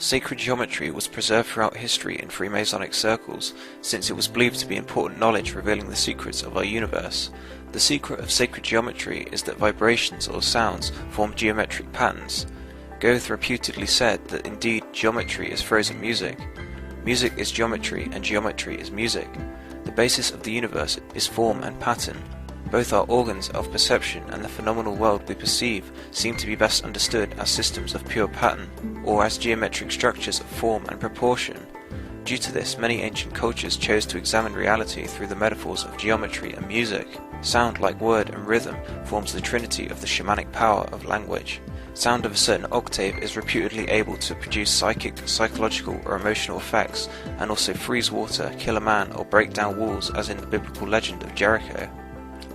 Sacred geometry was preserved throughout history in Freemasonic circles, since it was believed to be important knowledge revealing the secrets of our universe. The secret of sacred geometry is that vibrations or sounds form geometric patterns. Goethe reputedly said that indeed geometry is frozen music. Music is geometry and geometry is music. The basis of the universe is form and pattern. Both are organs of perception, and the phenomenal world we perceive seem to be best understood as systems of pure pattern, or as geometric structures of form and proportion. Due to this, many ancient cultures chose to examine reality through the metaphors of geometry and music. Sound, like word and rhythm, forms the trinity of the shamanic power of language. Sound of a certain octave is reputedly able to produce psychic, psychological, or emotional effects, and also freeze water, kill a man, or break down walls, as in the biblical legend of Jericho.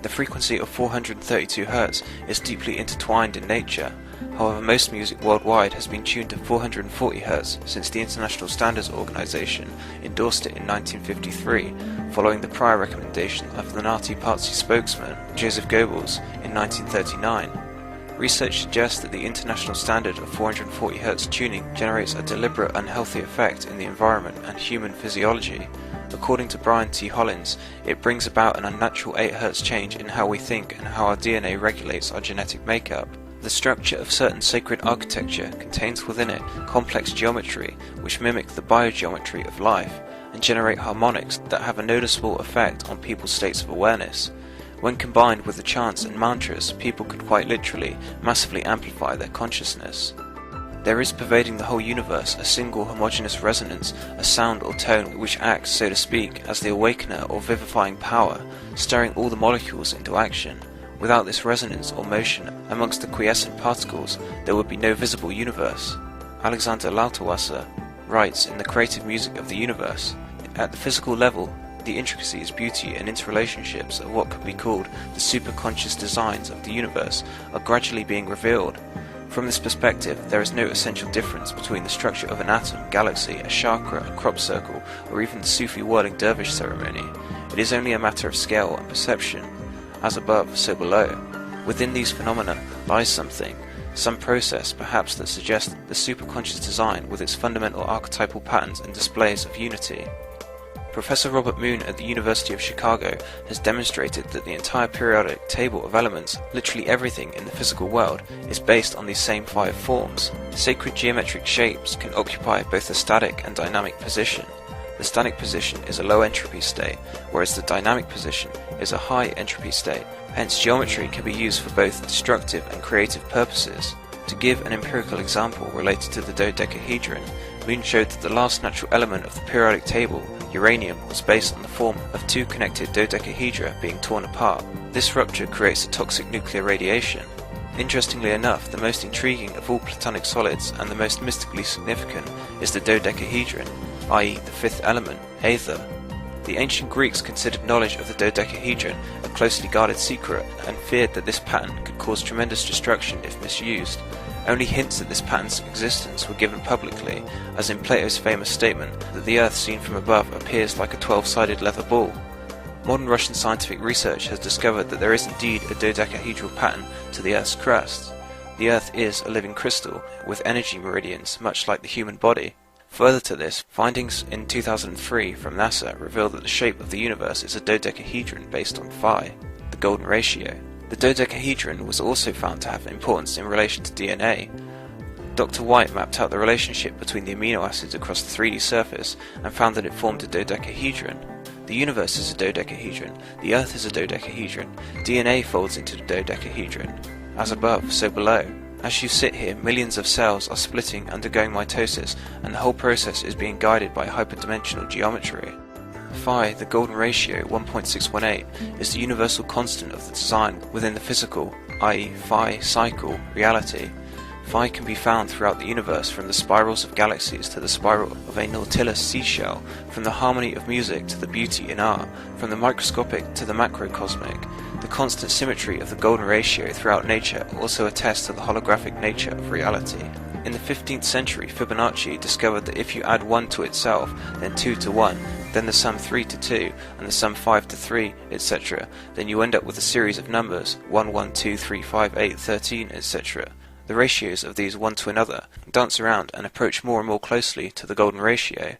The frequency of 432 Hz is deeply intertwined in nature. However, most music worldwide has been tuned to 440 Hz since the International Standards Organization endorsed it in 1953, following the prior recommendation of the Nazi Party spokesman Joseph Goebbels in 1939. Research suggests that the international standard of 440 Hz tuning generates a deliberate unhealthy effect in the environment and human physiology. According to Brian T. Hollins, it brings about an unnatural 8 Hz change in how we think and how our DNA regulates our genetic makeup. The structure of certain sacred architecture contains within it complex geometry which mimic the biogeometry of life and generate harmonics that have a noticeable effect on people's states of awareness. When combined with the chants and mantras, people could quite literally massively amplify their consciousness. There is pervading the whole universe a single homogeneous resonance, a sound or tone which acts, so to speak, as the awakener or vivifying power, stirring all the molecules into action. Without this resonance or motion amongst the quiescent particles, there would be no visible universe. Alexander Lauterwasser writes in The Creative Music of the Universe, at the physical level, the intricacies, beauty, and interrelationships of what could be called the superconscious designs of the universe are gradually being revealed. From this perspective, there is no essential difference between the structure of an atom, galaxy, a chakra, a crop circle, or even the Sufi whirling dervish ceremony. It is only a matter of scale and perception. As above, so below. Within these phenomena lies something, some process perhaps that suggests the superconscious design with its fundamental archetypal patterns and displays of unity. Professor Robert Moon at the University of Chicago has demonstrated that the entire periodic table of elements, literally everything in the physical world, is based on these same 5 forms. Sacred geometric shapes can occupy both a static and dynamic position. The static position is a low entropy state, whereas the dynamic position is a high entropy state. Hence, geometry can be used for both destructive and creative purposes. To give an empirical example related to the dodecahedron, Moon showed that the last natural element of the periodic table, uranium, was based on the form of 2 connected dodecahedra being torn apart. This rupture creates a toxic nuclear radiation. Interestingly enough, the most intriguing of all platonic solids and the most mystically significant is the dodecahedron, i.e. the 5th element, aether. The ancient Greeks considered knowledge of the dodecahedron a closely guarded secret and feared that this pattern could cause tremendous destruction if misused. Only hints at this pattern's existence were given publicly, as in Plato's famous statement that the Earth seen from above appears like a 12-sided leather ball. Modern Russian scientific research has discovered that there is indeed a dodecahedral pattern to the Earth's crust. The Earth is a living crystal, with energy meridians much like the human body. Further to this, findings in 2003 from NASA reveal that the shape of the universe is a dodecahedron based on phi, the golden ratio. The dodecahedron was also found to have importance in relation to DNA. Dr. White mapped out the relationship between the amino acids across the 3D surface and found that it formed a dodecahedron. The universe is a dodecahedron, the Earth is a dodecahedron, DNA folds into the dodecahedron. As above, so below. As you sit here, millions of cells are splitting, undergoing mitosis, and the whole process is being guided by hyperdimensional geometry. Phi, the golden ratio 1.618, is the universal constant of the design within the physical, i.e. phi cycle, reality. Phi can be found throughout the universe, from the spirals of galaxies to the spiral of a Nautilus seashell, from the harmony of music to the beauty in art, from the microscopic to the macrocosmic. The constant symmetry of the golden ratio throughout nature also attests to the holographic nature of reality. In the 15th century, Fibonacci discovered that if you add 1 to itself, then 2 to 1, then the sum 3 to 2, and the sum 5 to 3, etc., then you end up with a series of numbers 1, 1, 2, 3, 5, 8, 13, etc. The ratios of these one to another dance around and approach more and more closely to the golden ratio.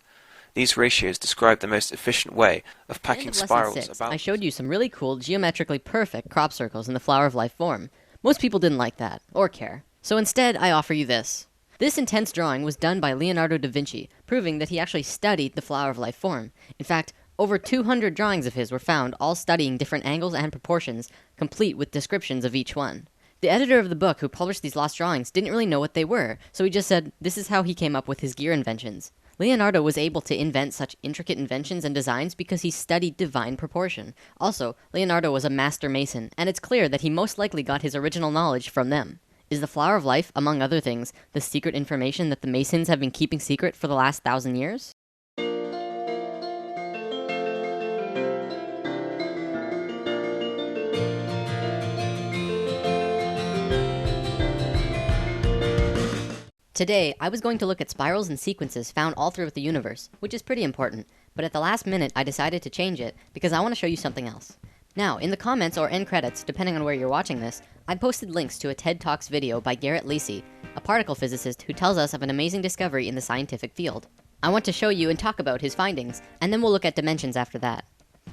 These ratios describe the most efficient way of packing spirals about. I showed you some really cool, geometrically perfect crop circles in the flower of life form. Most people didn't like that, or care. So instead, I offer you this. This intense drawing was done by Leonardo da Vinci, proving that he actually studied the flower of life form. In fact, over 200 drawings of his were found, all studying different angles and proportions, complete with descriptions of each one. The editor of the book who published these lost drawings didn't really know what they were, so he just said this is how he came up with his gear inventions. Leonardo was able to invent such intricate inventions and designs because he studied divine proportion. Also, Leonardo was a master mason, and it's clear that he most likely got his original knowledge from them. Is the flower of life, among other things, the secret information that the Masons have been keeping secret for the last 1,000 years? Today, I was going to look at spirals and sequences found all throughout the universe, which is pretty important, but at the last minute I decided to change it because I want to show you something else. Now, in the comments or end credits, depending on where you're watching this, I posted links to a TED Talks video by Garrett Lacey, a particle physicist who tells us of an amazing discovery in the scientific field. I want to show you and talk about his findings, and then we'll look at dimensions after that.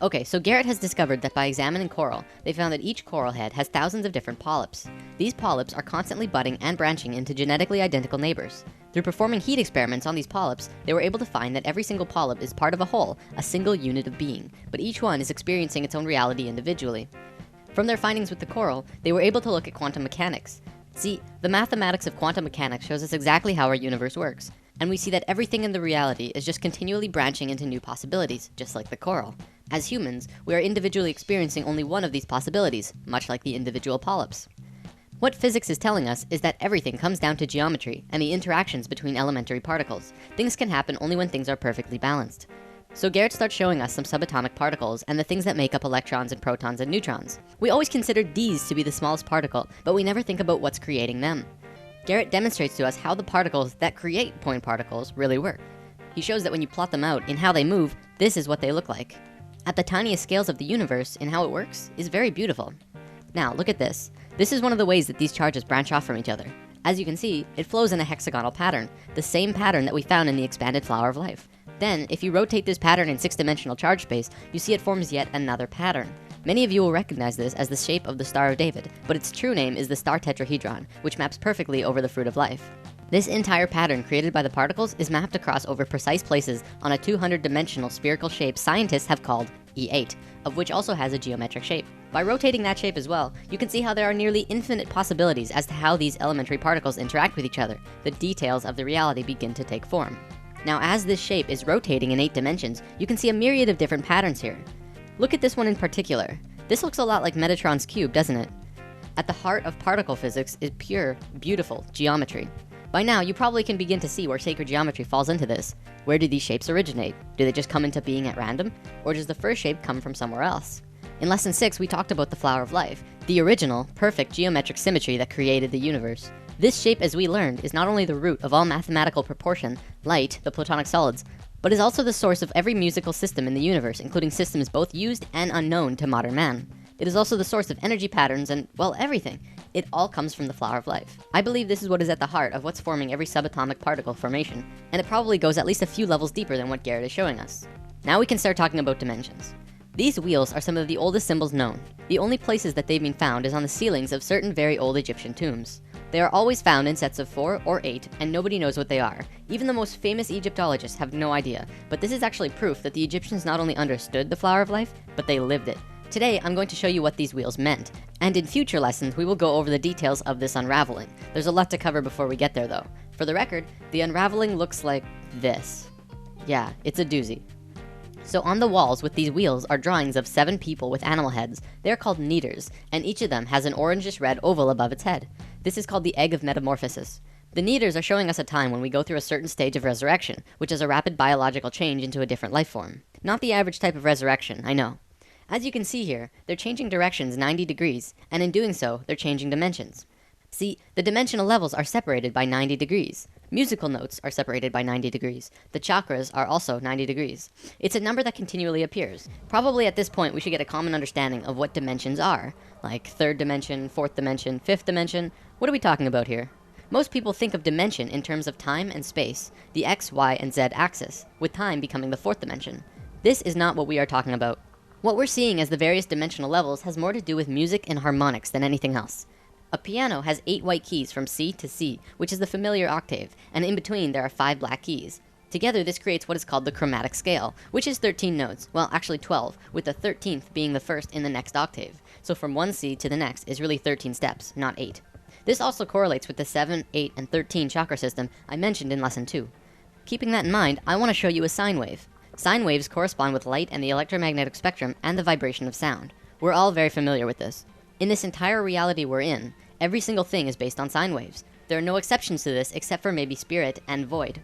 Okay, so Garrett has discovered that by examining coral, they found that each coral head has thousands of different polyps. These polyps are constantly budding and branching into genetically identical neighbors. Through performing heat experiments on these polyps, they were able to find that every single polyp is part of a whole, a single unit of being, but each one is experiencing its own reality individually. From their findings with the coral, they were able to look at quantum mechanics. See, the mathematics of quantum mechanics shows us exactly how our universe works, and we see that everything in the reality is just continually branching into new possibilities, just like the coral. As humans, we are individually experiencing only one of these possibilities, much like the individual polyps. What physics is telling us is that everything comes down to geometry and the interactions between elementary particles. Things can happen only when things are perfectly balanced. So Garrett starts showing us some subatomic particles and the things that make up electrons and protons and neutrons. We always consider these to be the smallest particle, but we never think about what's creating them. Garrett demonstrates to us how the particles that create point particles really work. He shows that when you plot them out in how they move, this is what they look like. At the tiniest scales of the universe, in how it works, is very beautiful. Now, look at this. This is one of the ways that these charges branch off from each other. As you can see, it flows in a hexagonal pattern, the same pattern that we found in the expanded flower of life. Then, if you rotate this pattern in 6-dimensional charge space, you see it forms yet another pattern. Many of you will recognize this as the shape of the Star of David, but its true name is the star tetrahedron, which maps perfectly over the fruit of life. This entire pattern created by the particles is mapped across over precise places on a 200-dimensional spherical shape scientists have called E8, of which also has a geometric shape. By rotating that shape as well, you can see how there are nearly infinite possibilities as to how these elementary particles interact with each other. The details of the reality begin to take form. Now, as this shape is rotating in 8 dimensions, you can see a myriad of different patterns here. Look at this one in particular. This looks a lot like Metatron's cube, doesn't it? At the heart of particle physics is pure, beautiful geometry. By now, you probably can begin to see where sacred geometry falls into this. Where do these shapes originate? Do they just come into being at random? Or does the first shape come from somewhere else? In lesson 6, we talked about the flower of life, the original, perfect geometric symmetry that created the universe. This shape, as we learned, is not only the root of all mathematical proportion, light, the platonic solids, but is also the source of every musical system in the universe, including systems both used and unknown to modern man. It is also the source of energy patterns and, well, everything. It all comes from the flower of life. I believe this is what is at the heart of what's forming every subatomic particle formation, and it probably goes at least a few levels deeper than what Garrett is showing us. Now we can start talking about dimensions. These wheels are some of the oldest symbols known. The only places that they've been found is on the ceilings of certain very old Egyptian tombs. They are always found in sets of 4 or 8, and nobody knows what they are. Even the most famous Egyptologists have no idea, but this is actually proof that the Egyptians not only understood the flower of life, but they lived it. Today, I'm going to show you what these wheels meant, and in future lessons, we will go over the details of this unraveling. There's a lot to cover before we get there though. For the record, the unraveling looks like this. Yeah, it's a doozy. So on the walls with these wheels are drawings of 7 people with animal heads. They're called neiters, and each of them has an orangish red oval above its head. This is called the egg of metamorphosis. The neiters are showing us a time when we go through a certain stage of resurrection, which is a rapid biological change into a different life form. Not the average type of resurrection, I know. As you can see here, they're changing directions 90 degrees, and in doing so, they're changing dimensions. See, the dimensional levels are separated by 90 degrees. Musical notes are separated by 90 degrees. The chakras are also 90 degrees. It's a number that continually appears. Probably at this point, we should get a common understanding of what dimensions are, like 3rd dimension, 4th dimension, 5th dimension. What are we talking about here? Most people think of dimension in terms of time and space, the x, y, and z axis, with time becoming the fourth dimension. This is not what we are talking about. What we're seeing as the various dimensional levels has more to do with music and harmonics than anything else. A piano has 8 white keys from C to C, which is the familiar octave, and in between there are 5 black keys. Together this creates what is called the chromatic scale, which is 13 notes, well actually 12, with the 13th being the first in the next octave. So from one C to the next is really 13 steps, not 8. This also correlates with the 7, 8, and 13 chakra system I mentioned in lesson 2. Keeping that in mind, I want to show you a sine wave. Sine waves correspond with light and the electromagnetic spectrum and the vibration of sound. We're all very familiar with this. In this entire reality we're in, every single thing is based on sine waves. There are no exceptions to this except for maybe spirit and void.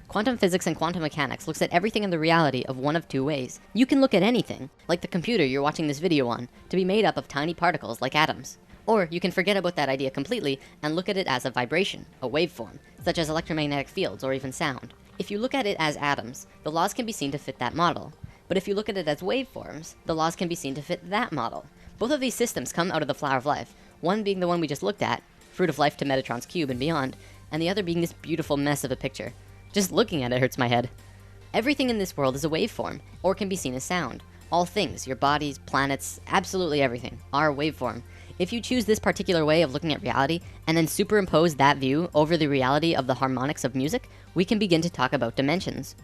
Quantum physics and quantum mechanics looks at everything in the reality of one of two ways. You can look at anything, like the computer you're watching this video on, to be made up of tiny particles like atoms. Or you can forget about that idea completely and look at it as a vibration, a waveform, such as electromagnetic fields or even sound. If you look at it as atoms, the laws can be seen to fit that model. But if you look at it as waveforms, the laws can be seen to fit that model. Both of these systems come out of the flower of life, one being the one we just looked at, fruit of life to Metatron's cube and beyond, and the other being this beautiful mess of a picture. Just looking at it hurts my head. Everything in this world is a waveform, or can be seen as sound. All things, your bodies, planets, absolutely everything, are a waveform. If you choose this particular way of looking at reality, and then superimpose that view over the reality of the harmonics of music, we can begin to talk about dimensions.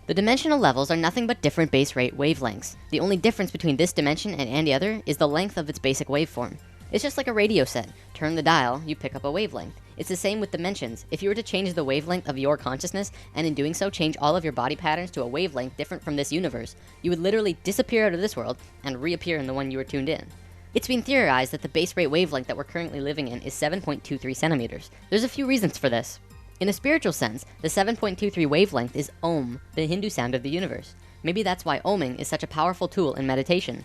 The dimensional levels are nothing but different base rate wavelengths. The only difference between this dimension and any other is the length of its basic waveform. It's just like a radio set. Turn the dial, you pick up a wavelength. It's the same with dimensions. If you were to change the wavelength of your consciousness, and in doing so change all of your body patterns to a wavelength different from this universe, you would literally disappear out of this world and reappear in the one you were tuned in. It's been theorized that the base rate wavelength that we're currently living in is 7.23 centimeters. There's a few reasons for this. In a spiritual sense, the 7.23 wavelength is Om, the Hindu sound of the universe. Maybe that's why oming is such a powerful tool in meditation.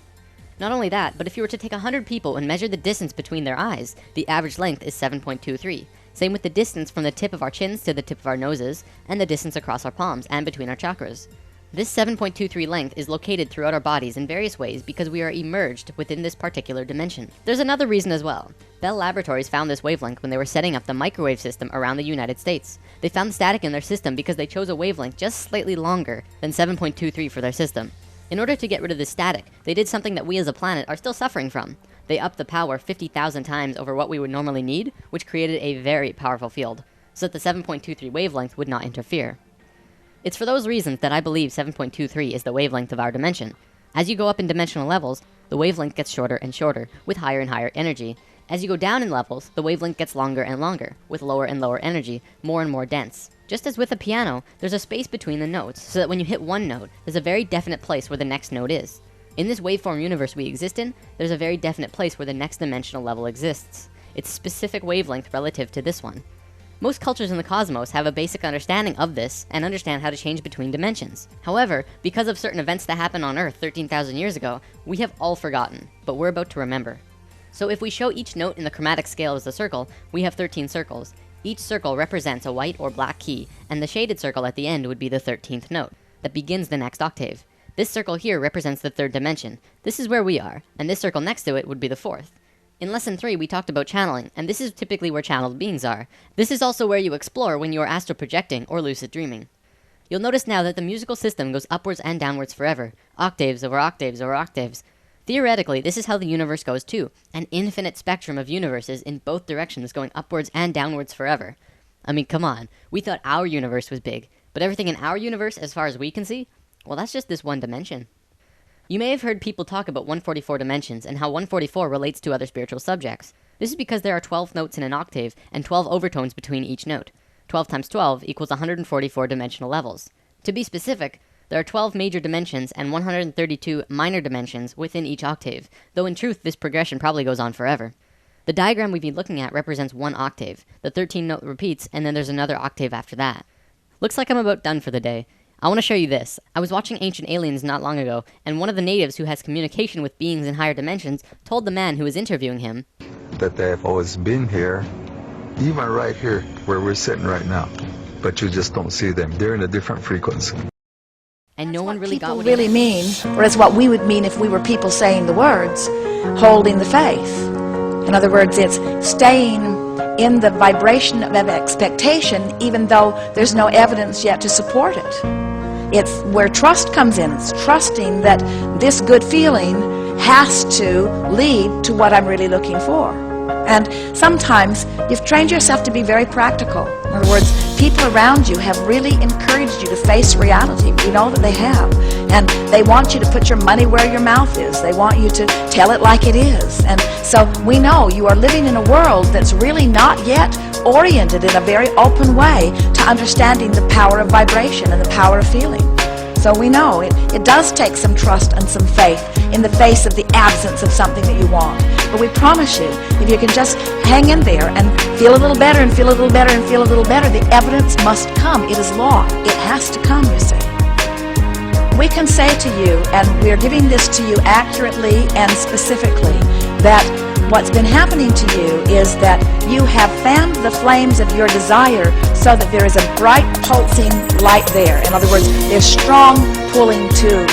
Not only that, but if you were to take 100 people and measure the distance between their eyes, the average length is 7.23. Same with the distance from the tip of our chins to the tip of our noses, and the distance across our palms and between our chakras. This 7.23 length is located throughout our bodies in various ways because we are emerged within this particular dimension. There's another reason as well. Bell Laboratories found this wavelength when they were setting up the microwave system around the United States. They found static in their system because they chose a wavelength just slightly longer than 7.23 for their system. In order to get rid of this static, they did something that we as a planet are still suffering from. They upped the power 50,000 times over what we would normally need, which created a very powerful field, so that the 7.23 wavelength would not interfere. It's for those reasons that I believe 7.23 is the wavelength of our dimension. As you go up in dimensional levels, the wavelength gets shorter and shorter, with higher and higher energy. As you go down in levels, the wavelength gets longer and longer, with lower and lower energy, more and more dense. Just as with a piano, there's a space between the notes, so that when you hit one note, there's a very definite place where the next note is. In this waveform universe we exist in, there's a very definite place where the next dimensional level exists. It's a specific wavelength relative to this one. Most cultures in the cosmos have a basic understanding of this and understand how to change between dimensions. However, because of certain events that happened on Earth 13,000 years ago, we have all forgotten, but we're about to remember. So if we show each note in the chromatic scale as a circle, we have 13 circles. Each circle represents a white or black key, and the shaded circle at the end would be the 13th note that begins the next octave. This circle here represents the third dimension. This is where we are, and this circle next to it would be the fourth. In lesson 3, we talked about channeling, and this is typically where channeled beings are. This is also where you explore when you are astral projecting or lucid dreaming. You'll notice now that the musical system goes upwards and downwards forever, octaves over octaves over octaves. Theoretically, this is how the universe goes too, an infinite spectrum of universes in both directions going upwards and downwards forever. I mean, come on, we thought our universe was big, but everything in our universe, as far as we can see, well, that's just this one dimension. You may have heard people talk about 144 dimensions and how 144 relates to other spiritual subjects. This is because there are 12 notes in an octave and 12 overtones between each note. 12 times 12 equals 144 dimensional levels. To be specific, there are 12 major dimensions and 132 minor dimensions within each octave, though in truth this progression probably goes on forever. The diagram we've been looking at represents one octave. The 13th note repeats, and then there's another octave after that. Looks like I'm about done for the day. I want to show you this. I was watching Ancient Aliens not long ago, and one of the natives who has communication with beings in higher dimensions told the man who was interviewing him that they have always been here, even right here where we're sitting right now, but you just don't see them. They're in a different frequency. And no one really got what really mean, or it's what we would mean if we were people saying the words, holding the faith. In other words, it's staying in the vibration of expectation, even though there's no evidence yet to support it. It's where trust comes in. It's trusting that this good feeling has to lead to what I'm really looking for. And sometimes you've trained yourself to be very practical. In other words, people around you have really encouraged you to face reality. You know that they have. And they want you to put your money where your mouth is. They want you to tell it like it is. And so we know you are living in a world that's really not yet oriented in a very open way to understanding the power of vibration and the power of feeling. So we know it does take some trust and some faith in the face of the absence of something that you want. But we promise you, if you can just hang in there and feel a little better and feel a little better and feel a little better, the evidence must come. It is law. It has to come, you see. We can say to you, and we're giving this to you accurately and specifically, that what's been happening to you is that you have fanned the flames of your desire so that there is a bright pulsing light there. In other words, there's strong pulling too.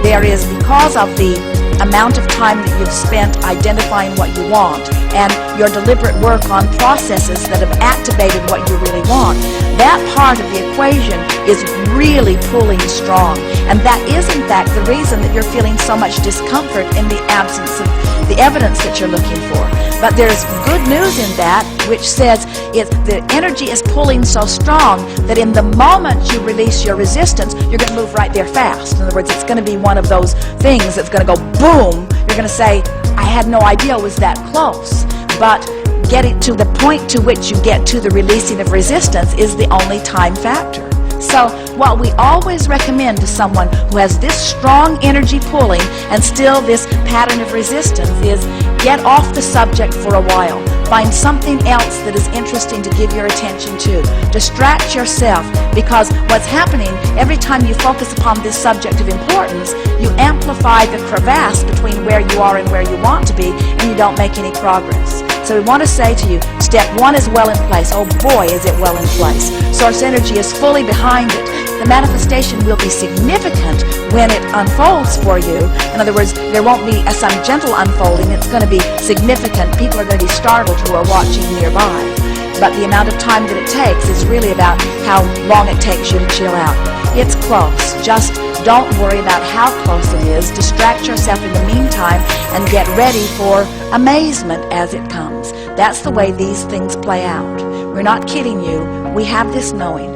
There is, because of the amount of time that you've spent identifying what you want and your deliberate work on processes that have activated what you really want, that part of the equation is really pulling strong. And that is, in fact, the reason that you're feeling so much discomfort in the absence of the evidence that you're looking for. But there's good news in that, which says the energy is pulling so strong that in the moment you release your resistance, you're going to move right there fast. In other words, it's going to be one of those things that's going to go boom. You're going to say, I had no idea it was that close. But getting to the point to which you get to the releasing of resistance is the only time factor. So what we always recommend to someone who has this strong energy pulling and still this pattern of resistance is get off the subject for a while. Find something else that is interesting to give your attention to. Distract yourself, because what's happening every time you focus upon this subject of importance, you amplify the crevasse between where you are and where you want to be, and you don't make any progress. So we want to say to you, step one is well in place. Oh boy, is it well in place. Source energy is fully behind it. The manifestation will be significant when it unfolds for you. In other words, there won't be some gentle unfolding. It's going to be significant. People are going to be startled who are watching nearby. But the amount of time that it takes is really about how long it takes you to chill out. It's close. Just don't worry about how close it is. Distract yourself in the meantime and get ready for amazement as it comes. That's the way these things play out. We're not kidding you. We have this knowing.